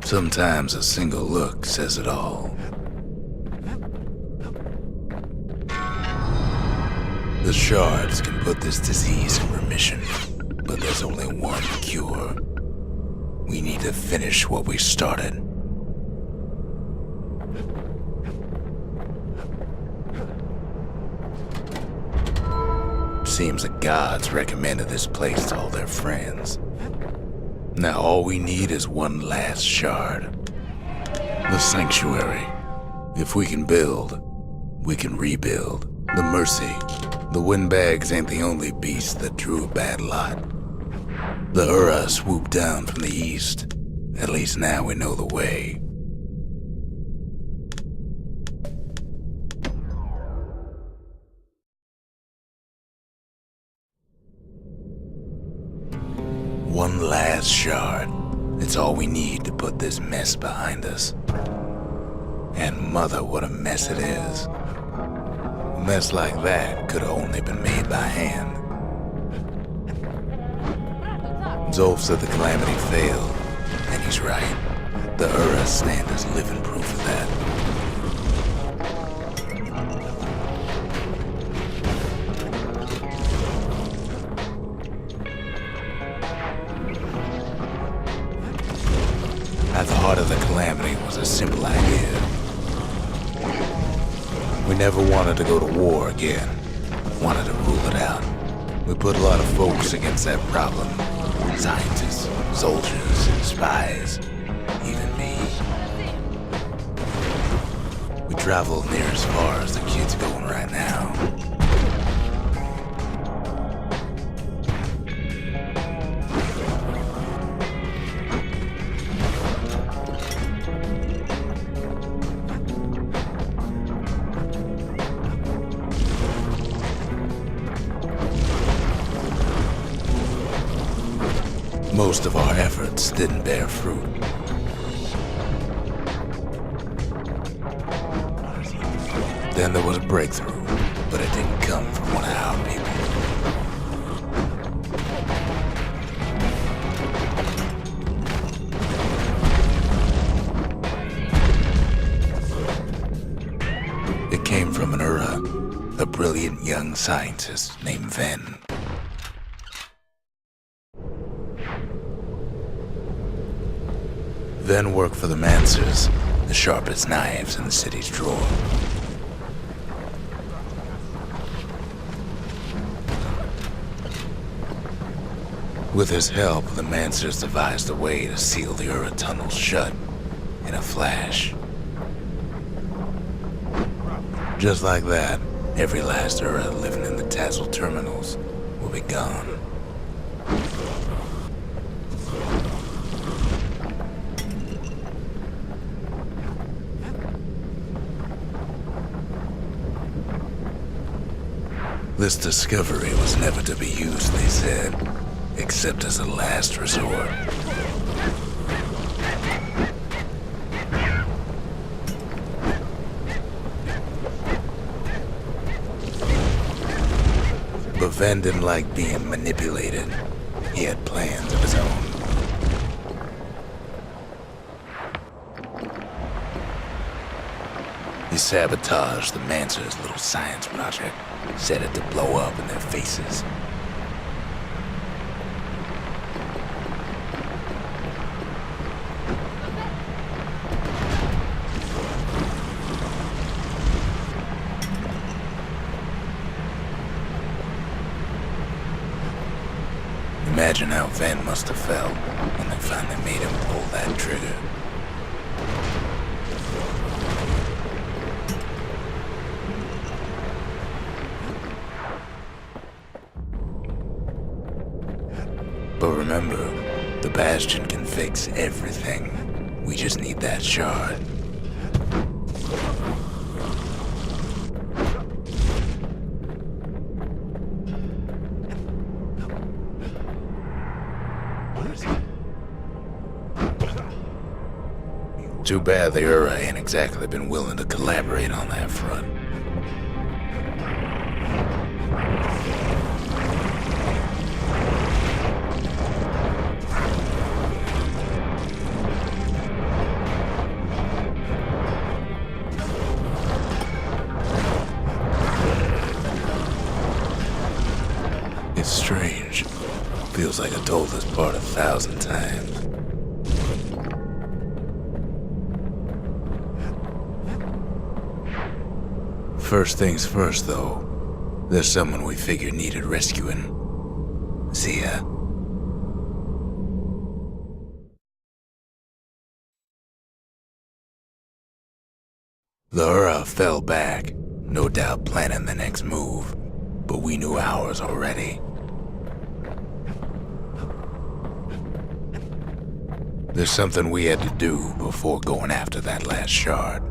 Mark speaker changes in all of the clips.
Speaker 1: Sometimes a single look says it all. The shards can put this disease in remission, but there's only one cure. We need to finish what we started. Seems the gods recommended this place to all their friends. Now all we need is one last shard. The sanctuary. If we can build, we can rebuild. The mercy. The windbags ain't the only beast that drew a bad lot. The Ura swooped down from the east. At least now we know the way. One last shard. It's all we need to put this mess behind us. And mother, what a mess it is. A mess like that could have only been made by hand. Zolf said the calamity failed, and he's right. The Ura stand is living proof of that. At the heart of the calamity was a simple idea. We never wanted to go to war again. Wanted to rule it out. We put a lot of folks against that problem. Scientists, soldiers, spies, even me. We traveled near as far as the kid's going right now. Most of our efforts didn't bear fruit. Then there was a breakthrough, but it didn't come from one of our people. It came from an Ura, a brilliant young scientist named Ven. Then worked for the Mancers, the sharpest knives in the city's drawer. With his help, the Mancers devised a way to seal the Ura tunnels shut in a flash. Just like that, every last Ura living in the Tassel terminals will be gone. This discovery was never to be used, they said, except as a last resort. But Ven didn't like being manipulated. He had plans of his own. He sabotaged the Mancer's little science project. Set it to blow up in their faces. Imagine how Ven must have felt when they finally made him pull that trigger. But remember, the Bastion can fix everything. We just need that shard. Too bad the Ura ain't exactly been willing to collaborate on that front. It's strange. Feels like I told this part 1,000 times. First things first, though. There's someone we figured needed rescuing. See ya. The Ura fell back, no doubt planning the next move, but we knew ours already. There's something we had to do before going after that last shard.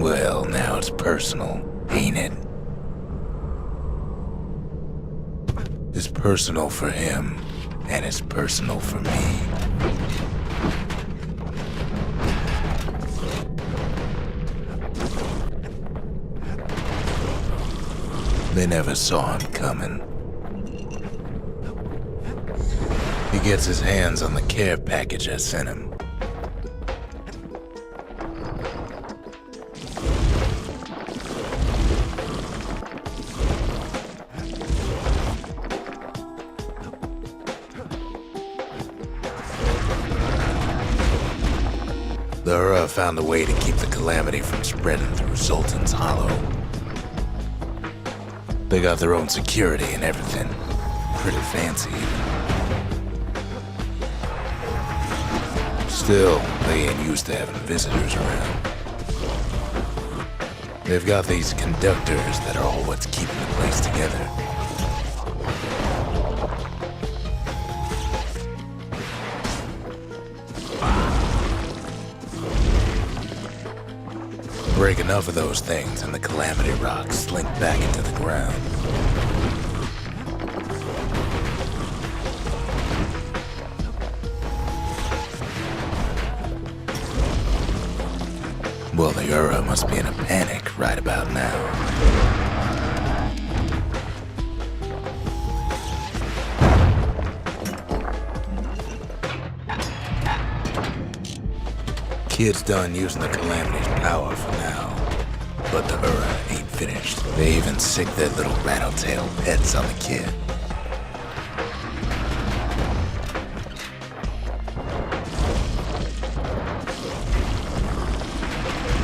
Speaker 1: Well, now it's personal, ain't it? It's personal for him, and it's personal for me. They never saw him coming. He gets his hands on the care package I sent him. The Ura found a way to keep the calamity from spreading through Sultan's Hollow. They got their own security and everything. Pretty fancy. Still, they ain't used to having visitors around. They've got these conductors that are all what's keeping the place together. Break enough of those things and the calamity rocks slink back into the ground. Well, the Ura must be in a panic right about now. Kid's done using the calamity's power for now, but the Ura ain't finished. They even sick their little rattletail pets on the kid.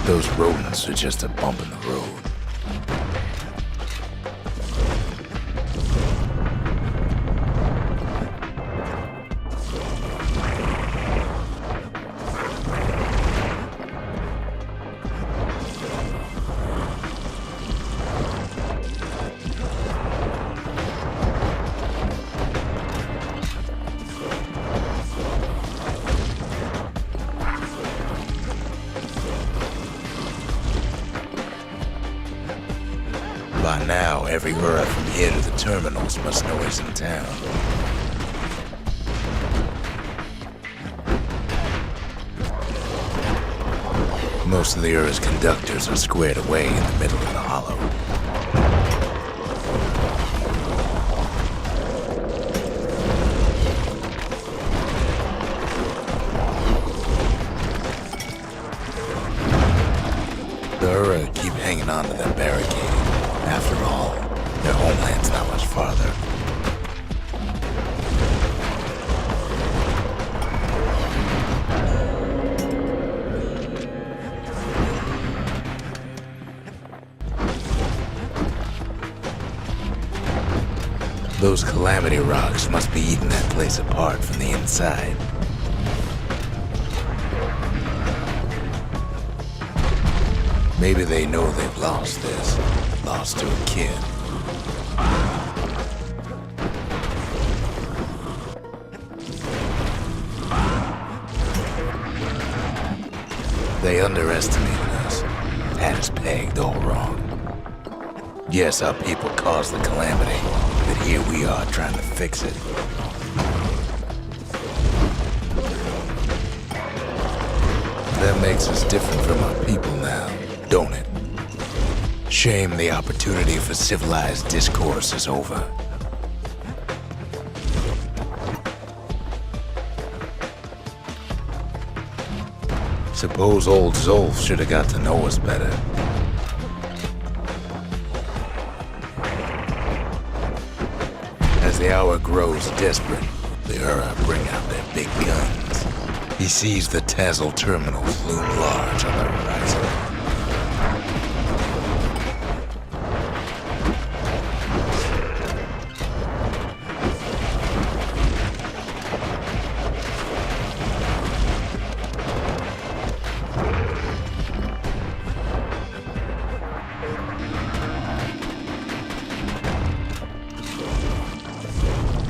Speaker 1: Those rodents are just a bump in the road. By now, every Ura from here to the terminals must know he's in town. Most of the Ura's conductors are squared away in the middle of the hollow. The Ura keep hanging on to that barricade. After all, their homeland's not much farther. Those calamity rocks must be eating that place apart from the inside. Maybe they know they've lost this. Lost to a kid. They underestimated us. Had us pegged all wrong. Yes, our people caused the calamity, but here we are trying to fix it. That makes us different from our people now, don't it? Shame the opportunity for civilized discourse is over. Suppose old Zolf should have got to know us better. As the hour grows desperate, the Ura bring out their big guns. He sees the Tazzle terminals loom large on the horizon.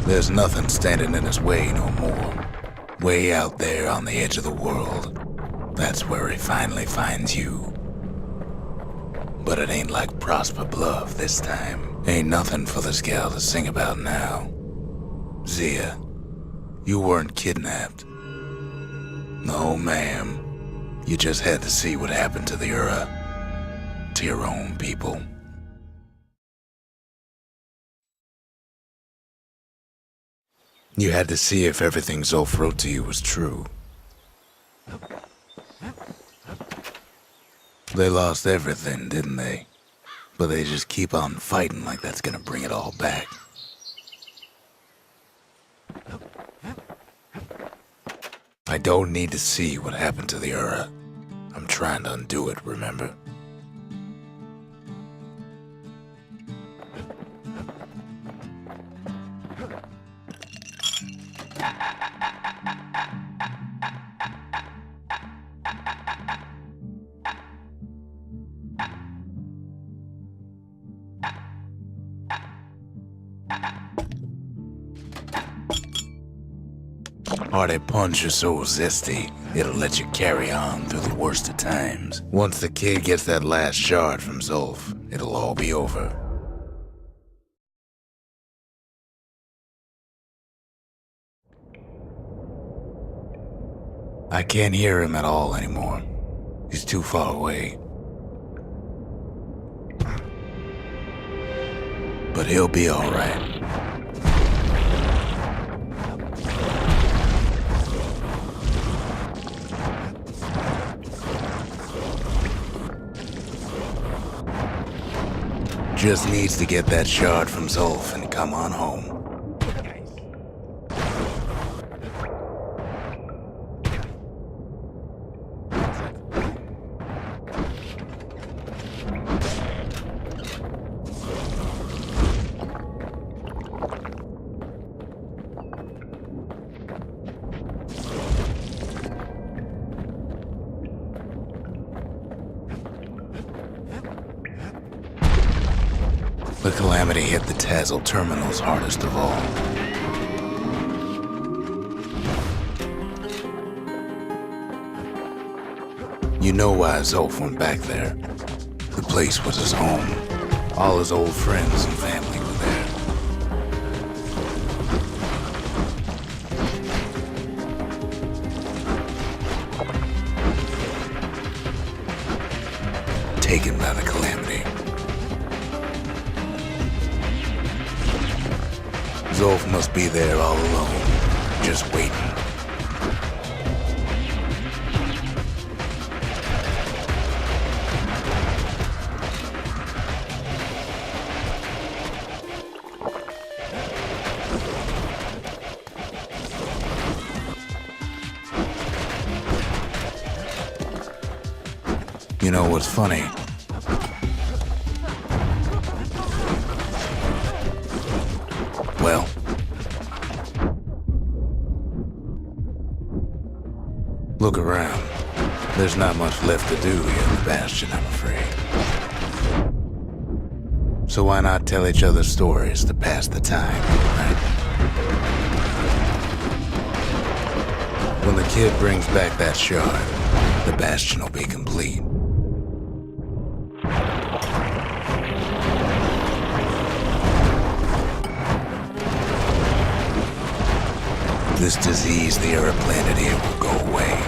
Speaker 1: There's nothing standing in his way no more. Way out there on the edge of the world, that's where he finally finds you. But it ain't like Prosper Bluff this time. Ain't nothing for this gal to sing about now. Zia, you weren't kidnapped. No, ma'am. You just had to see what happened to the Ura. To your own people. You had to see if everything Zolf wrote to you was true. They lost everything, didn't they? But they just keep on fighting like that's gonna bring it all back. I don't need to see what happened to the Ura. I'm trying to undo it, remember? Hearty punch is so zesty, it'll let you carry on through the worst of times. Once the kid gets that last shard from Zolf, it'll all be over. I can't hear him at all anymore. He's too far away. But he'll be all right. Just needs to get that shard from Zolf and come on home. The calamity hit the Tazzle terminals hardest of all. You know why Zolf went back there. The place was his home. All his old friends and family were there. Taken by the calamity. Zolf must be there all alone, just waiting. You know what's funny? Well, look around. There's not much left to do here in the Bastion, I'm afraid. So why not tell each other stories to pass the time, right? When the kid brings back that shard, the Bastion will be complete. This disease, the Earth planet here, will go away.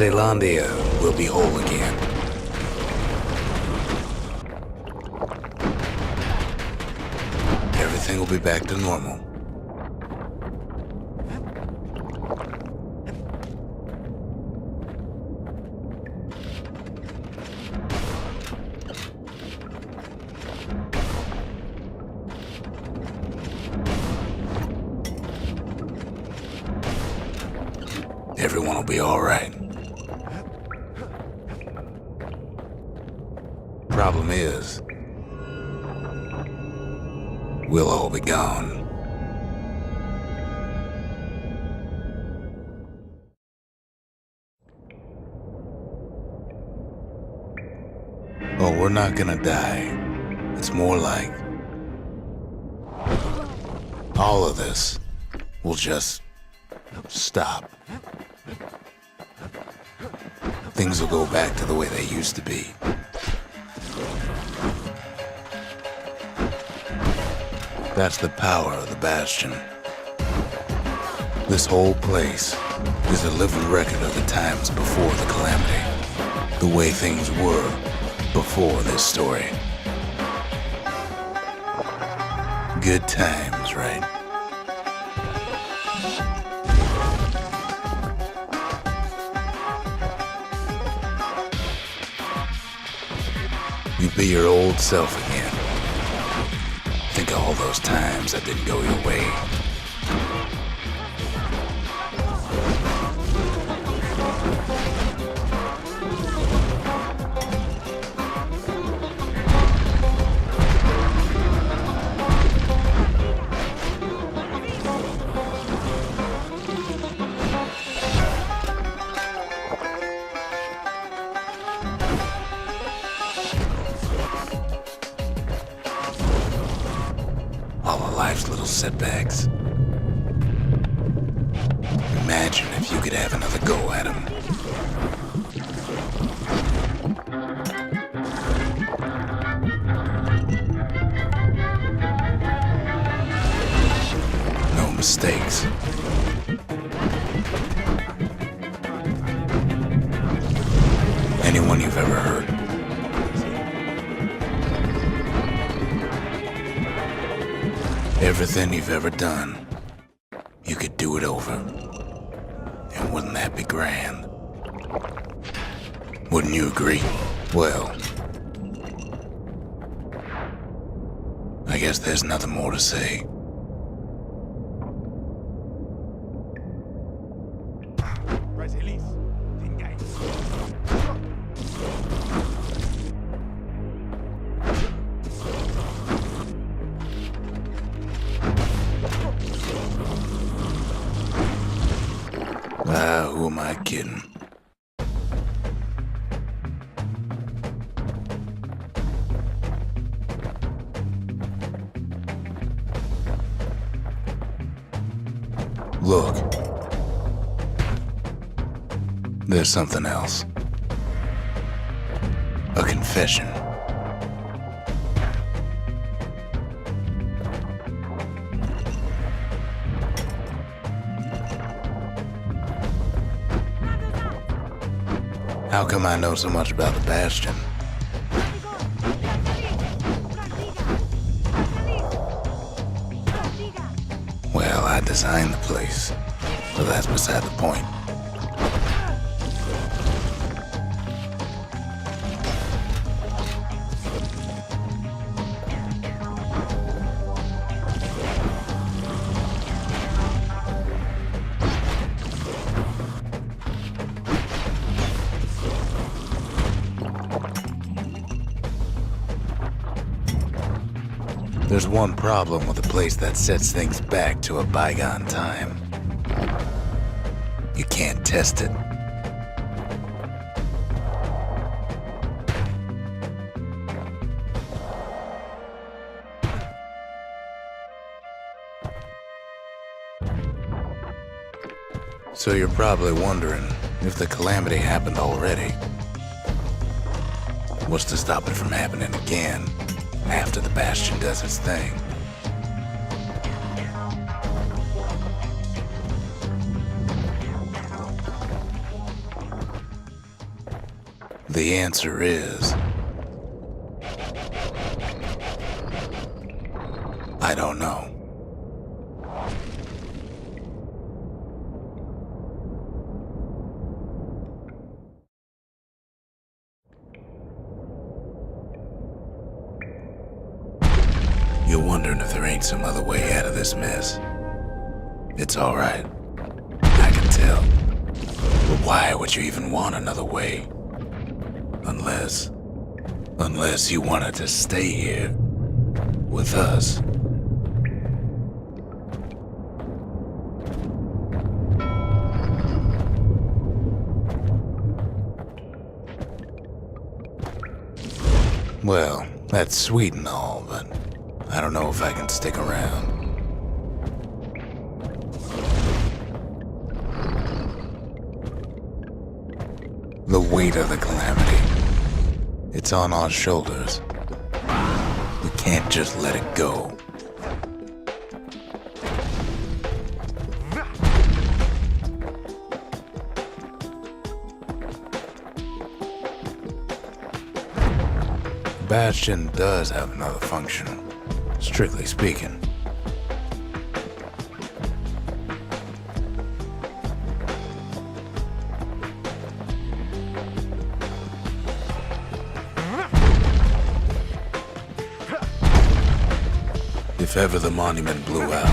Speaker 1: Celandia will be whole again. Everything will be back to normal. Everyone will be all right. Problem is, we'll all be gone. Oh, we're not gonna die. It's more like all of this will just stop. Things will go back to the way they used to be. That's the power of the Bastion. This whole place is a living record of the times before the calamity. The way things were before this story. Good times, right? You be your old self again. Think of all those times that didn't go your way. Life's little setbacks. Imagine if you could have another go at them. No mistakes. Anyone you've ever hurt. Everything you've ever done, you could do it over. And wouldn't that be grand? Wouldn't you agree? Well, I guess there's nothing more to say. Who am I kidding? Look. There's something else. A confession. How come I know so much about the Bastion? Well, I designed the place, but that's beside the point. There's one problem with a place that sets things back to a bygone time. You can't test it. So you're probably wondering if the calamity happened already. What's to stop it from happening again? After the Bastion does its thing. The answer is... I don't know. You're wondering if there ain't some other way out of this mess. It's all right. I can tell. But why would you even want another way? Unless you wanted to stay here with us. Well, that's sweet and all, but I don't know if I can stick around. The weight of the calamity. It's on our shoulders. We can't just let it go. Bastion does have another function, strictly speaking. If ever the monument blew out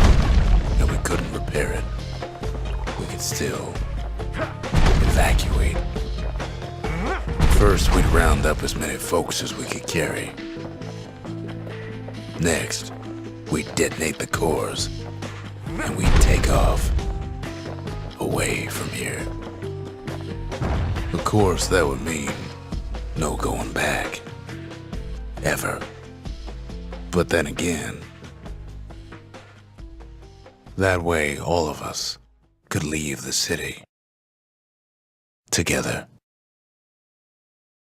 Speaker 1: and we couldn't repair it, we could still evacuate. First, we'd round up as many folks as we could carry. Next, we'd detonate the cores, and we'd take off away from here. Of course, that would mean no going back. Ever. But then again, that way all of us could leave the city together.